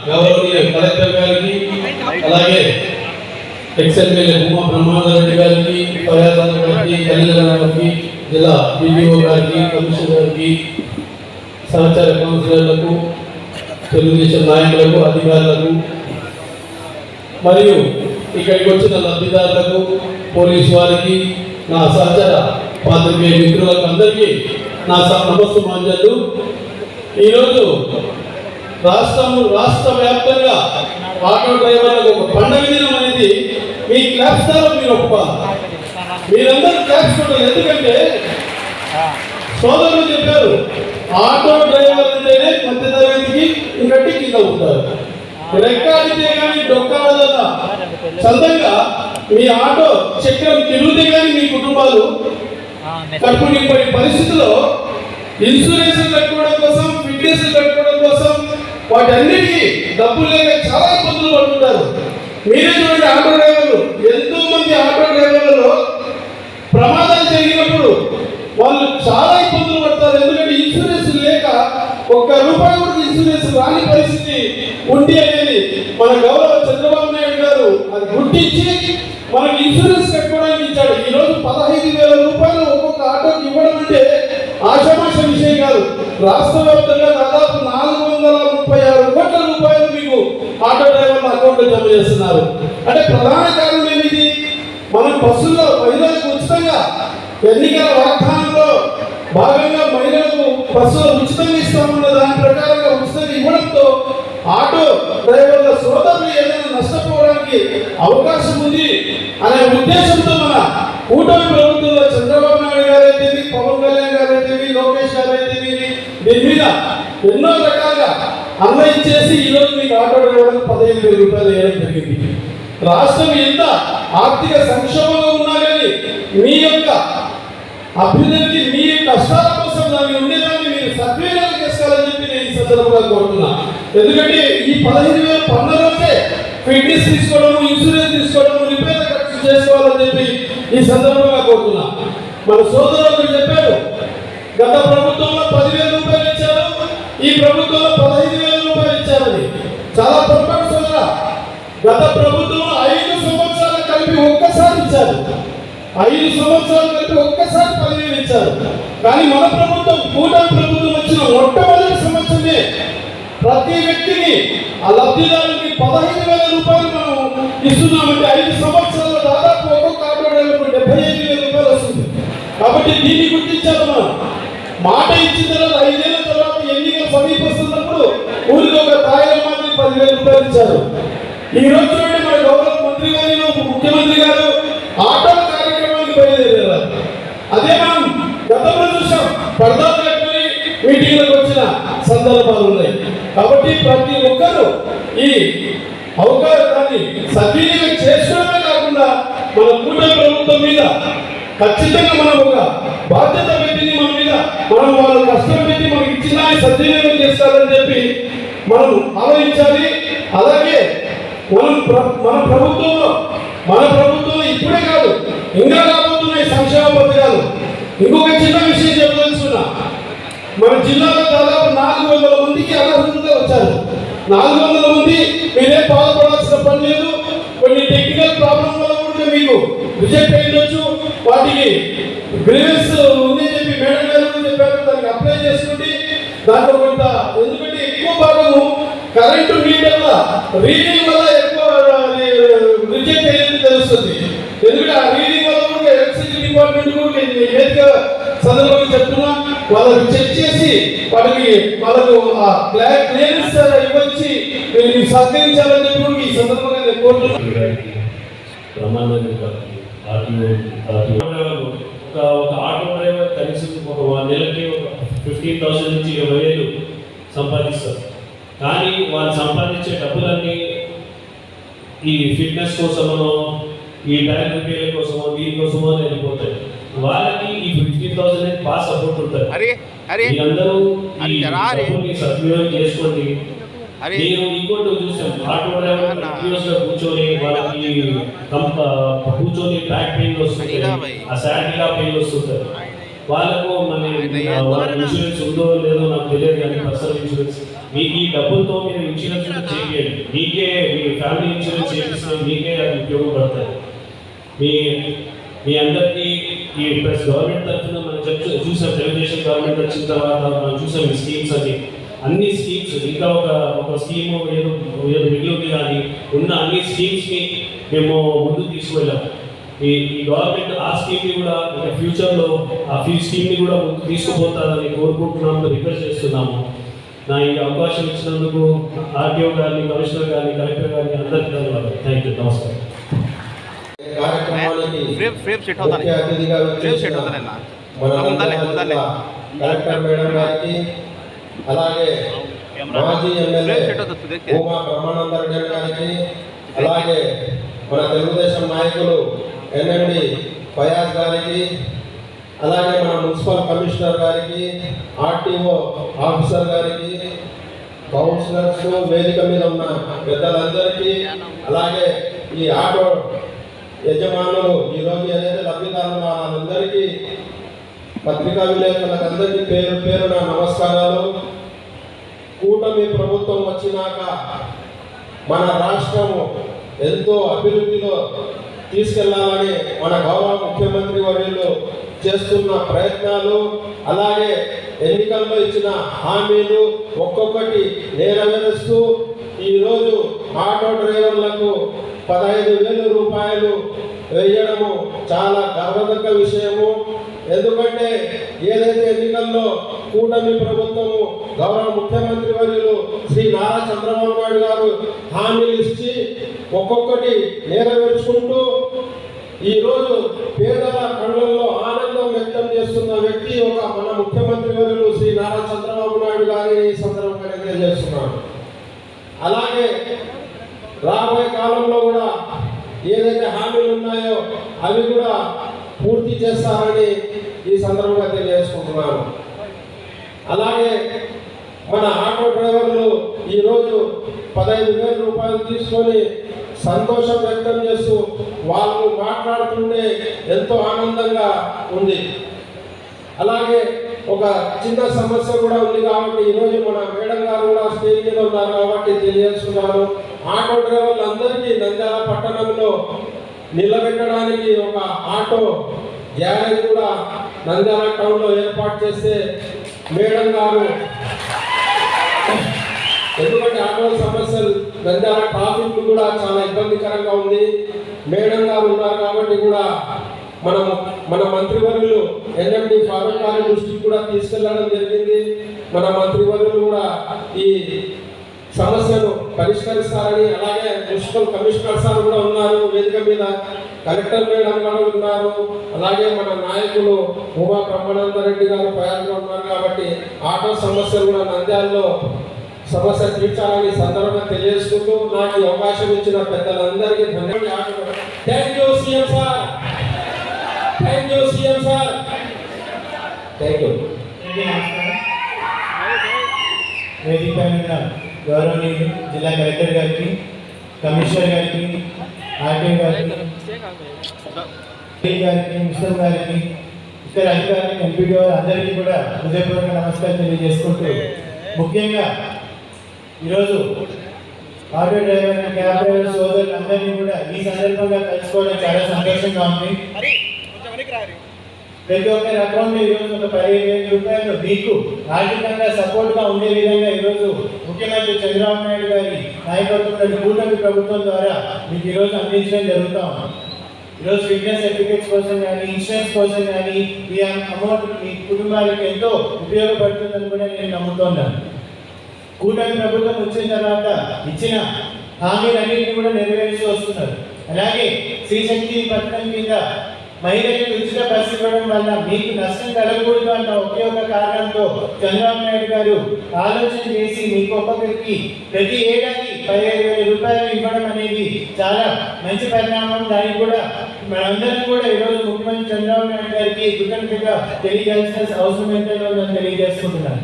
గౌరవనీయ కలెక్టర్ గారికి, అలాగే ఎక్స్ఎమ్మెల్యే ఉమా బ్రహ్మానంద రెడ్డి గారికి, ఫయాజ్ గారికి, కళ్యాణ గారికి, జిల్లా డిడిఓ గారికి, కమిషనర్ గారికి, సహచార కౌన్సిలర్లకు, తెలుగుదేశం నాయకులకు, అధికారులకు మరియు ఇక్కడికి వచ్చిన లబ్ధిదారులకు, పోలీసు వారికి, నా సహచర పాత్రికేయ మిత్రులకు అందరికీ నా నమస్సుమాంజలు. ఈరోజు రాష్ట్ర వ్యాప్తంగా ఆటో డ్రైవర్లకు ఒక పండుగ దినం అనేది మీ క్లాప్స్ ద్వారా మీరు ఒప్పుకోవాలి. మీరందరూ క్లాప్స్ కొట్టాలి. ఎందుకంటే సోదరులు చెప్పారు, ఆటో డ్రైవర్ అంటేనే మధ్య తరగతికి ఇంకటి కింద ఉంటారు. రెక్కాడితే కానీ డొక్కాడదన్న సొంతంగా మీ ఆటో చక్రం తిరిగితే కానీ మీ కుటుంబాలు కడుపు నింపని పరిస్థితిలో ఇన్సూరెన్స్ కట్టుకోవడం కోసం, ఫిట్నెస్ కట్టుకోవడం కోసం వాటన్నిటికీ డబ్బులు లేక చాలా ఇబ్బందులు పడుతుంటారు. మీరే చూడండి, ఆటో డ్రైవర్లు, ఎంతో మంది ఆటో డ్రైవర్లలో ప్రమాదాలు జరిగినప్పుడు వాళ్ళు చాలా ఇబ్బందులు పడతారు. ఎందుకంటే ఇన్సూరెన్స్ లేక ₹1 కూడా ఇన్సూరెన్స్ రాని పరిస్థితి ఉంది అనేది మన గౌరవ చంద్రబాబు నాయుడు గారు అది గుర్తించి మనకి ఇన్సూరెన్స్ కట్టుకోవడానికి ఇచ్చాడు. ఈరోజు ₹15,000 ఒక్కొక్క ఆటోకి ఇవ్వడం అంటే ఆషామాష విషయం కాదు. రాష్ట్ర వ్యాప్తంగా దాదాపు ₹436 కోట్ల మీకు ఆటో డ్రైవర్ల అకౌంట్లో జమ చేస్తున్నారు. అంటే ప్రధాన కారణం ఏమిటి? మనం బస్సుల్లో మహిళలకు ఉచితంగా ఎన్నికల వాగ్దానంలో భాగంగా మహిళలకు బస్సులో ఉచితంగా ఇస్తామన్న దాని ప్రకారంగా ఉచితంగా ఇవ్వడంతో ఆటో డ్రైవర్ల సోదరులు ఏదైనా నష్టపోవడానికి అవకాశం ఉంది అనే ఉద్దేశంతో మన కూటమి ప్రభుత్వంలో చంద్రబాబు నాయుడు గారు అయితే, పవన్ కళ్యాణ్ గారు అయితే, లోకేష్ గారు అయితే దీని మీద ఎన్నో రకాలుగా అన్వయించేసి ఈరోజు మీకు ఆటో డ్రైవర్లకు ₹15,000 వేయడం జరిగింది. రాష్ట్రం ఎంత ఆర్థిక సంక్షోభంగా ఉన్నా కానీ మీ యొక్క అభ్యున్నతికి, మీ కష్టాల కోసం దాన్ని ఉండేదాన్ని మీరు సద్వినియోగం చేసుకోవాలని చెప్పి నేను ఈ సందర్భంగా కోరుతున్నా. ఎందుకంటే ఈ 15,000 పన్నులకే ఫిట్నెస్ తీసుకోవడము, ఇన్సూరెన్స్ తీసుకోవడము, రిపేర్ ఖర్చు చేసుకోవాలని చెప్పి ఈ సందర్భంగా కోరుతున్నా. మన సోదరులు చెప్పారు, గత ప్రభుత్వంలో ₹10,000 ఇచ్చారు, ఈ ప్రభుత్వంలో ₹15,000 ఇచ్చారని. చాలా పొరపాటు సోదర. గత ప్రభుత్వంలో 5 సంవత్సరాలు కలిపి ఒక్కసారి ఇచ్చారు. 5 సంవత్సరాలు కలిపి ఒక్కసారి 10,000 ఇచ్చారు. కానీ మన ప్రభుత్వం, కూటమి ప్రభుత్వం వచ్చిన మొట్టమొదటి సంవత్సరమే ప్రతి వ్యక్తిని, ఆ లబ్ధిదారునికి ₹15,000 మనం ఇస్తున్నామంటే 5 సంవత్సరాల్లో దాదాపు ఒక్కొక్క ఆటో డ్రైవర్కు ₹75,000 వస్తుంది. కాబట్టి దీన్ని గుర్తించాలి. మనం మాట ఇచ్చిన తర్వాత 5 ఏళ్ల తర్వాత ఎన్నికలు సమీపిస్తున్నప్పుడు ఊరికి ఒక తాయిల మాదిరి ₹10,000 ఇచ్చారు. ఈ రోజు చూడండి, మన గౌరవ మంత్రి గారు, ముఖ్యమంత్రి గారు ఆటో కార్యక్రమానికి బయలుదేరారు. అదే మనం గతంలో చూసాం, పర్దాలు కట్టుకుని మీటింగ్లకు వచ్చిన సందర్భాలు ఉన్నాయి. కాబట్టి ప్రతి ఒక్కరూ ఈ అవకాశాన్ని సద్వినియోగం చేసుకోవడమే కాకుండా మన కూటమి ప్రభుత్వం మీద ఖచ్చితంగా మనం ఒక బాధ్యత పెట్టింది. మన మీద మనం వాళ్ళ కష్టం పెట్టి మనకి ఇచ్చిన సద్వినియోగం చేస్తారని చెప్పి మనం ఆలోచించాలి. అలాగే మన ప్రభుత్వంలో ఇప్పుడే కాదు, ఇంకా రాబోతున్నాయి సంక్షేమ పథకాలు. ఇంకొక చిన్న విషయం చెప్పదలుచుకున్నా, మన జిల్లాలో దాదాపు 400 మందికి అనర్హులుగా వచ్చారు. 400 మంది మీరేం బాధపడాల్సిన పని లేదు. కొన్ని టెక్నికల్ ప్రాబ్లం వల్ల కూడా మీకు రిజెక్ట్ అయ్యొచ్చు. వాటికి గ్రీవెన్స్ ఉంది చెప్పి మేడం గారు చెప్పారు, దానికి అప్లై చేసుకుంటే దాంట్లో కొంత, ఎందుకంటే ఎక్కువ భాగము కరెంటు మీటర్ల రీడింగ్ వల్ల ఎక్కువ రిజెక్ట్ అయ్యేది తెలుస్తుంది. ఎందుకంటే ఆ రీడింగ్ వల్ల కూడా ఎలక్ట్రిసిటీ డిపార్ట్మెంట్ కూడా ఏదిగా సందర్భంగా చెప్తున్నా, వాళ్ళకి చెక్ చేసి వాళ్ళకు ఆ క్లియరెన్స్ ఇవ్వచ్చు, మీరు సహకరించాలని చెప్పి ఈ సందర్భంగా నేను కోరుతున్నాను. ఒక ఆటో డ్రైవర్ కనీసం ఒక నెలకి 15,000 నుంచి 20,000 సంపాదిస్తారు. కానీ వాళ్ళు సంపాదించే డబ్బులన్నీ ఈ ఫిట్నెస్ కోసమో, ఈ టైర్ రిపేర్ల కోసమో, దీనికోసమో వెళ్ళిపోతాయి. వాళ్ళకి ఈ 15,000 బాగా సపోర్ట్ ఉంటుంది. మీరందరూ సద్వినియోగం చేసుకోండి. నేను ఇంకోటి చూసాం, ఆటో డ్రైవర్ కూర్చొని వాళ్ళకి కూర్చొని బ్యాక్ పెయిన్ వస్తుంది, ఆ శాటిలా పెయిన్ వస్తుంటారు. వాళ్ళకు మన ఇన్సూరెన్స్ ఉందో లేదో నాకు తెలియదు, కానీ పర్సనల్ ఇన్సూరెన్స్ ఈ డబ్బులతో మీరు ఇన్సూరెన్స్ చేయండి, మీకే మీ ఫ్యామిలీ ఇన్సూరెన్స్ చేపిస్తే మీకే అది ఉపయోగపడుతుంది. మీ మీ అందరికీ ఈ ప్లస్ గవర్నమెంట్ తరఫున మనం చూసాం, తెలుగుదేశం గవర్నమెంట్ వచ్చిన తర్వాత మనం చూసాం ఈ స్కీమ్స్ అన్ని స్కీమ్స్, ఇంకా ఒక స్కీమ్ ఏదో మిగిలింది కానీ ఉన్న అన్ని స్కీమ్స్ని మేము ముందుకు తీసుకువెళ్ళాం. ఈ గవర్నమెంట్ ఆ స్కీమ్ని కూడా ఫ్యూచర్లో ఆ స్కీమ్ని కూడా ముందుకు తీసుకుపోతారని కోరుకుంటున్నాము, రిక్వెస్ట్ చేస్తున్నాము. నా ఈ అవకాశం ఇచ్చినందుకు ఆర్టీఓ గారిని, కమిషనర్ గారిని, కలెక్టర్ గారిని అందరికీ ధన్యవాదాలు. థ్యాంక్ యూ, నమస్కారం. ముఖ్య అతిథిగా వచ్చేసిన మన కలెక్టర్ మేడం గారికి, అలాగే మాజీ ఎమ్మెల్యే భూమా బ్రహ్మానందరెడ్డి గారికి, అలాగే మన తెలుగుదేశం నాయకులు ఎన్ఎండి ఫయాజ్ గారికి, అలాగే మన మున్సిపల్ కమిషనర్ గారికి, ఆర్టీఓ ఆఫీసర్ గారికి, కౌన్సిలర్స్, వేదిక మీద ఉన్న పెద్దలందరికీ, అలాగే ఈ ఆటో యజమానులు ఈరోజు ఏదైతే లబ్ధిదారులు వాళ్ళందరికీ, పత్రికా విలేకరులకు అందరికీ పేరు పేరున నమస్కారాలు. కూటమి ప్రభుత్వం వచ్చినాక మన రాష్ట్రము ఎంతో అభివృద్ధిలో తీసుకెళ్లాలని మన గౌరవ ముఖ్యమంత్రి వర్యులు చేస్తున్న ప్రయత్నాలు, అలాగే ఎన్నికల్లో ఇచ్చిన హామీలు ఒక్కొక్కటి నెరవేరుస్తూ ఈరోజు ఆటో డ్రైవర్లకు 15,000 రూపాయలు వేయడము చాలా గర్వదగ్గ విషయము. ఎందుకంటే ఏదైతే ఎన్నికల్లో కూటమి ప్రభుత్వము గౌరవ ముఖ్యమంత్రి వర్యులు శ్రీ నారా చంద్రబాబు నాయుడు గారు హామీలు ఇచ్చి ఒక్కొక్కటి నెరవేర్చుకుంటూ ఈరోజు పేదల కళ్ళల్లో ఆనందం వ్యక్తం చేస్తున్న వ్యక్తి మన ముఖ్యమంత్రి వర్యులు శ్రీ నారా చంద్రబాబు నాయుడు గారిని సందర్భంగా తెలియజేస్తున్నాను. అలాగే రాబోయే కాలంలో కూడా ఏదైతే హామీలు ఉన్నాయో అవి కూడా పూర్తి చేస్తారని ఈ సందర్భంగా తెలియజేసుకుంటున్నాను. అలాగే మన ఆటో డ్రైవర్లు ఈరోజు 15,000 రూపాయలు తీసుకొని సంతోషం వ్యక్తం చేస్తూ వాళ్ళు మాట్లాడుతుంటే ఎంతో ఆనందంగా ఉంది. అలాగే ఒక చిన్న సమస్య కూడా ఉంది కాబట్టి ఈరోజు మన మేడం గారు కూడా స్టేజ్ మీద ఉన్నారు కాబట్టి తెలియజేస్తున్నారు. ఆటో డ్రైవర్లు అందరికీ నంద్యాల పట్టణంలో నిలబెట్టడానికి ఒక ఆటో గ్యారేజ్ కూడా నంద్యాల టౌన్లో ఏర్పాటు చేస్తే మేడం గారు, ఎందుకంటే ఆటో సమస్యలు నంద్యాల ట్రాఫిక్ కూడా చాలా ఇబ్బందికరంగా ఉంది. మేడం గారు ఉన్నారు కాబట్టి కూడా మన మంత్రివర్యులు ఎన్ఎండి ఫారూక్ గారి దృష్టికి కూడా తీసుకెళ్లడం జరిగింది. మన మంత్రివర్యులు కూడా ఈ సమస్యను పరిష్కరిస్తారని, అలాగే మున్సిపల్ కమిషనర్ సార్ కూడా ఉన్నారు వేదిక మీద, కలెక్టర్ మేడం గారు ఉన్నారు, అలాగే మన నాయకులు భూమా బ్రహ్మానందరెడ్డి గారు ప్రయాణంగా ఉన్నారు. కాబట్టి ఆటో సమస్యలు కూడా నంద్యాలలో సమస్య తీర్చాలని సందర్భంగా తెలియజేసుకుంటూ నాకు ఈ అవకాశం ఇచ్చిన పెద్దలందరికీ ధన్యవాదాలు. Thank you CM sir, thank you CM sir, thank you. వేదిక మీద గౌరవనీయులు జిల్లా కలెక్టర్ గారికి, కమిషనర్ గారికి, ఆర్టీఓ గారికి, మున్సిపల్ గారికి, ఇతర అధికారులకు, ఎంపీడీ అందరికీ కూడా హృదయపూర్వక నమస్కారం తెలియజేసుకుంటూ, ముఖ్యంగా ఈరోజు ఆటో డ్రైవర్, క్యాబ్ డ్రైవర్ సోదరులు అందరినీ కూడా ఈ సందర్భంగా కలుసుకోవడం చాలా సంతోషంగా ఉంది. ప్రతి ఒక్కరి అకౌంట్లో ఈరోజు ఒక 15,000 రూపాయలు మీకు ఆర్థికంగా సపోర్ట్గా ఉండే విధంగా ఈరోజు ముఖ్యమంత్రి చంద్రబాబు నాయుడు గారి నాయకత్వంలోని కూటమి ప్రభుత్వం ద్వారా మీకు ఈరోజు అందించడం జరుగుతూ ఉంది. ఈరోజు ఫిట్నెస్ సర్టిఫికేట్స్ కోసం కానీ, ఇన్సూరెన్స్ కోసం కానీ ఈ అమౌంట్ మీ కుటుంబాలకు ఎంతో ఉపయోగపడుతుందని కూడా నేను నమ్ముతున్నాను. కూటమి ప్రభుత్వం వచ్చిన తర్వాత ఇచ్చిన హామీలన్నింటినీ కూడా నెరవేర్చి వస్తున్నారు. అలాగే శ్రీశక్తి పథకం కింద మహిళలకు ఉచిత బస్సు ఇవ్వడం వల్ల మీకు నష్టం కలగకూడదు అన్న ఒకే ఒక కారణంతో చంద్రబాబు నాయుడు గారు ఆలోచన చేసి మీకు ఒక్కొక్కరికి ప్రతి ఏడాది 15,000 రూపాయలు ఇవ్వడం అనేది చాలా మంచి పరిణామం. దానికి కూడా మనందరం కూడా ఈరోజు ముఖ్యమంత్రి చంద్రబాబు నాయుడు గారికి కృతజ్ఞతగా తెలియజేయాల్సిన అవసరం ఎంతైనా ఉందని తెలియజేసుకుంటున్నాను.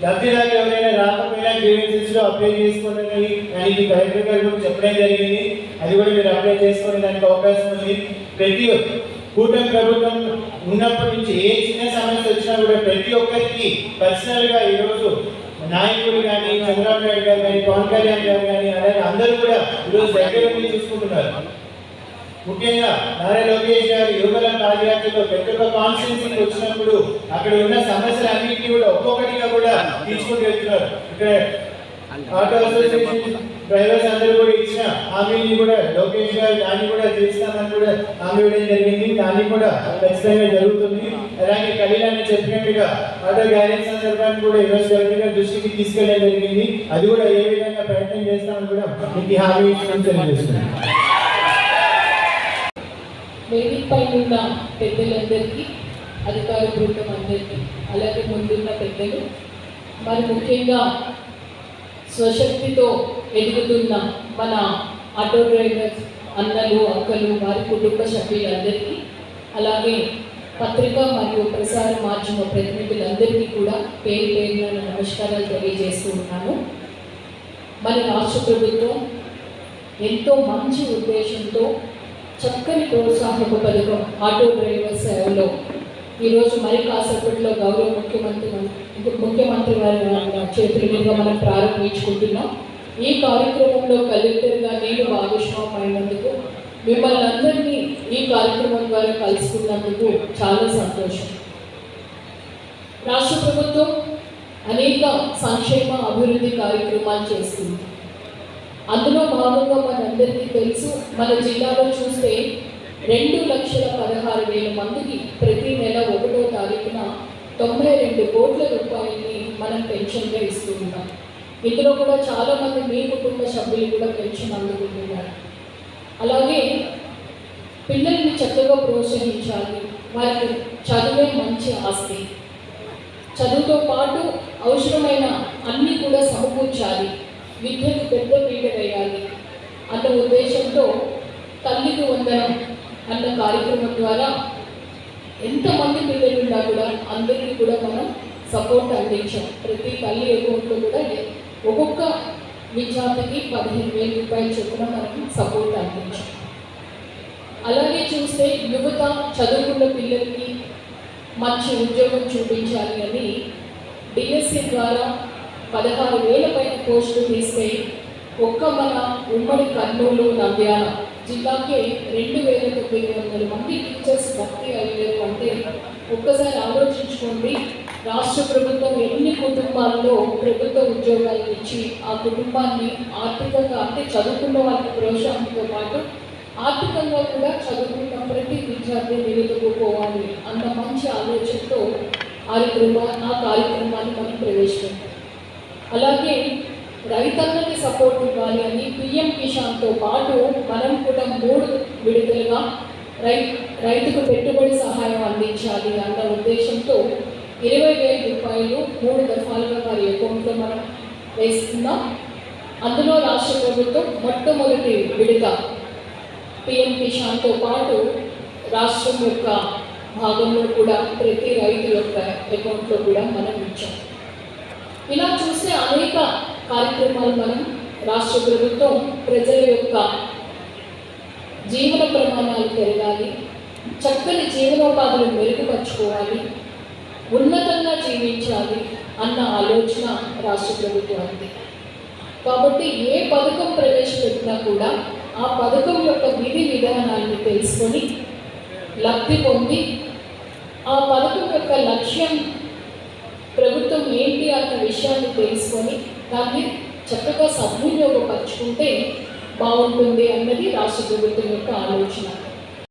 లబ్ధిదారులు ఎవరైనా రాకపోయినా గ్రీవెన్సెస్లో అప్లై చేసుకోవాలని దానికి కలెక్టర్ గారు కూడా చెప్పడం జరిగింది. అది కూడా మీరు అప్లై చేసుకునే దానికి అవకాశం ఉంది. ప్రతి కూటమి ప్రభుత్వం ఉన్నప్పటి నుంచి ఏ చిన్న సమస్య వచ్చినా కూడా ప్రతి ఒక్కరికి పర్సనల్గా ఈరోజు నాయకులు కానీ చంద్రబాబు నాయుడు గారు కానీ పవన్ కళ్యాణ్ గారు కానీ అలాగే అందరూ కూడా ఈరోజు దగ్గర ఉండి చూసుకుంటున్నారు. ముఖ్యంగా నారా లోకేష్ గారు యువకుల పాదయాత్రలో ప్రతి ఒక్క కాన్స్టిట్యూన్సీకి వచ్చినప్పుడు అక్కడ ఉన్న సమస్యలన్నింటినీ కూడా ఒక్కొక్కటిగా కూడా తీసుకుంటూ వెళ్తున్నారు. ఇక్కడ ఆటో అసోసియేషన్ డ్రైవర్స్ అందరూ కూడా ఇచ్చిన హామీని కూడా లోకేష్ గారు దాన్ని కూడా చేస్తామని కూడా హామీ ఇవ్వడం జరిగింది. దాన్ని కూడా ఖచ్చితంగా జరుగుతుంది. అలాగే కళ్యాణ్ చెప్పినట్టుగా ఆటో గ్యారేజ్ సందర్భాన్ని కూడా ఈరోజు గవర్నర్ గారి దృష్టికి తీసుకెళ్ళడం జరిగింది. అది కూడా ఏ విధంగా ప్రయత్నం చేస్తామని కూడా మీకు హామీ ఇచ్చడం తెలియజేస్తుంది. వేదిక పైన ఉన్న పెద్దలందరికీ, అధికార బృందం అందరికీ, అలాగే ముందున్న పెద్దలు, మరి ముఖ్యంగా స్వశక్తితో ఎదుగుతున్న మన ఆటో డ్రైవర్స్ అన్నలు, అక్కలు, వారి కుటుంబ సభ్యులందరికీ, అలాగే పత్రికా మరియు ప్రసార మాధ్యమ ప్రతినిధులందరికీ కూడా పేరు పేరున నమస్కారాలు తెలియజేస్తూ ఉన్నాను. మరి రాష్ట్ర ప్రభుత్వం ఎంతో మంచి ఉద్దేశంతో చక్కని ప్రోత్సాహక పథకం ఆటో డ్రైవర్ సేవలో ఈరోజు మరి కాసేపట్లో గౌరవ ముఖ్యమంత్రి వారి చేతుల మీదుగా మనం ప్రారంభించుకుంటున్నాం. ఈ కార్యక్రమంలో కలెక్టర్గా నేను భాగస్వామైనందుకు, మిమ్మల్ని అందరినీ ఈ కార్యక్రమం ద్వారా కలుసుకున్నందుకు చాలా సంతోషం. రాష్ట్ర ప్రభుత్వం అనేక సంక్షేమ అభివృద్ధి కార్యక్రమాలు చేస్తుంది. అందులో భాగంగా మనందరికీ తెలుసు, మన జిల్లాలో చూస్తే 2,16,000 మందికి ప్రతి నెల 1వ తారీఖున 92 కోట్ల రూపాయలని మనం పెన్షన్గా ఇస్తూ ఉన్నాం. ఇందులో కూడా చాలామంది మీ కుటుంబ సభ్యులు కూడా పెన్షన్ అందుకుంటున్నారు. అలాగే పిల్లల్ని చక్కగా ప్రోత్సహించాలి. వారికి చదువే మంచి ఆస్తి. చదువుతో పాటు అవసరమైన అన్నీ కూడా సమకూర్చాలి. విద్యకు పెద్ద పీట వేయాలి అన్న ఉద్దేశంతో తల్లికి వందనం అన్న కార్యక్రమం ద్వారా ఎంతమంది పిల్లలు ఉన్నా కూడా అందరికీ కూడా మనం సపోర్ట్ అందించాం. ప్రతి తల్లి అకౌంట్లో కూడా ఒక్కొక్క విద్యార్థికి 15,000 రూపాయలు చొప్పున మనం సపోర్ట్ అందించాం. అలాగే చూస్తే యువత చదువుకున్న పిల్లలకి మంచి ఉద్యోగం చూపించాలి అని డిఎస్సి ద్వారా 16,000 పైన పోస్టులు తీసుకెళ్ళి ఒక్క మన ఉమ్మడి కర్నూలు, నంద్యాల జిల్లాకే 2,900 మంది టీచర్స్ భర్తీ అయ్యారు అంటే ఒక్కసారి ఆలోచించుకోండి. రాష్ట్ర ప్రభుత్వం ఎన్ని కుటుంబాల్లో ప్రభుత్వ ఉద్యోగాలు ఇచ్చి ఆ కుటుంబాన్ని ఆర్థికంగా, అంటే చదువుకున్న వాళ్ళకి ప్రోత్సాహంతో పాటు ఆర్థికంగా కూడా చదువుకున్న ప్రతి విద్యార్థి నిలదొక్కుకోవాలి అన్న మంచి ఆలోచనతో ఆ కార్యక్రమాన్ని మనం ప్రవేశపెట్టాం. అలాగే రైతన్నకి సపోర్ట్ ఇవ్వాలి అని పిఎం కిసాన్తో పాటు మనం కూడా 3 విడతలుగా రైతుకు పెట్టుబడి సహాయం అందించాలి అన్న ఉద్దేశంతో 20,000 రూపాయలు 3 దఫాలుగా వారి అకౌంట్లో మనం వేస్తున్నాం. అందులో రాష్ట్ర ప్రభుత్వం మొట్టమొదటి విడత పిఎం కిసాన్తో పాటు రాష్ట్రం యొక్క భాగంలో కూడా ప్రతి రైతు యొక్క అకౌంట్లో కూడా మనం ఇచ్చాం. ఇలా చూస్తే అనేక కార్యక్రమాలు మనం రాష్ట్ర ప్రభుత్వం ప్రజల యొక్క జీవన ప్రమాణాలు పెరగాలి, చక్కని జీవనోపాధులు మెరుగుపరుచుకోవాలి, ఉన్నతంగా జీవించాలి అన్న ఆలోచన రాష్ట్ర ప్రభుత్వానికి. కాబట్టి ఏ పథకం ప్రవేశపెట్టినా కూడా ఆ పథకం యొక్క విధి విధానాలను తెలుసుకొని లబ్ధి పొంది ఆ పథకం యొక్క లక్ష్యం ప్రభుత్వం ఏంటి అన్న విషయాన్ని తెలుసుకొని దాన్ని చక్కగా సద్వినియోగపరుచుకుంటే బాగుంటుంది అన్నది రాష్ట్ర ప్రభుత్వం యొక్క ఆలోచన.